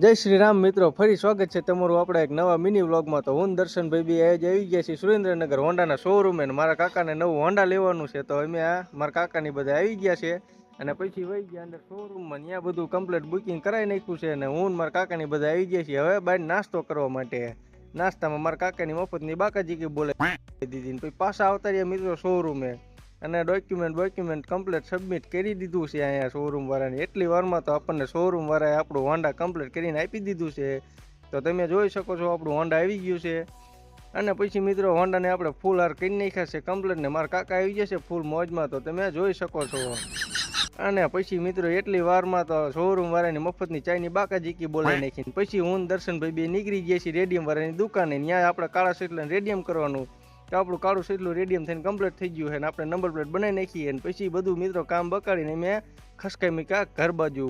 જય શ્રી રામ મિત્રો, ફરી સ્વાગત છે તમારું આપણા એક નવા મિની વ્લોગમાં. તો હું દર્શનભાઈ બી આવી ગયા છીએ સુરેન્દ્રનગર હોન્ડાના શોરૂમે. મારા કાકાને નવું હોન્ડા લેવાનું છે, તો અમે મારા કાકાની બધા આવી ગયા છે અને પછી વહી ગયા અંદર શોરૂમમાં. ત્યાં બધું કમ્પ્લીટ બુકિંગ કરાવી નાખ્યું છે અને હું મારા કાકાની બધા આવી ગયા છીએ હવે બહાર નાસ્તો કરવા માટે. નાસ્તામાં મારા કાકાની મફતની બાકાજી કે બોલે દીધી, પછી પાછા આવતા રહ્યા મિત્રો શોરૂમે અને ડોક્યુમેન્ટ કમ્પ્લીટ સબમિટ કરી દીધું છે અહીંયા શોરૂમ વાળાને. એટલી વારમાં તો આપણને શોરૂમ વાળાએ આપણું હોન્ડા કમ્પ્લીટ કરીને આપી દીધું છે. તો તમે જોઈ શકો છો આપણું હોન્ડા આવી ગયું છે. અને પછી મિત્રો હોન્ડાને આપણે ફૂલ હાર કરી નાખ્યા છે કમ્પ્લીટ ને મારા કાકા આવી જશે ફૂલ મોજમાં, તો તમે જોઈ શકો છો. અને પછી મિત્રો એટલી વારમાં તો શોરૂમ વાળાની મફતની ચાયની બાકાજીકી બોલાવી નાખીને પછી હું દર્શનભાઈ બે નીકળી ગયા છીએ રેડિયમ વાળાની દુકાને. ત્યાં આપણે કાળા સીટલાને રેડિયમ કરવાનું, તો આપણું કાળું સીટલું રેડિયમ થઈને કમ્પ્લીટ થઈ ગયું છે ને આપણે નંબર પ્લેટ બનાવી નાખીએ અને પછી બધું મિત્રો કામ બગાડીને મેં ખસકાઈ મૂક્યા ઘર બાજુ.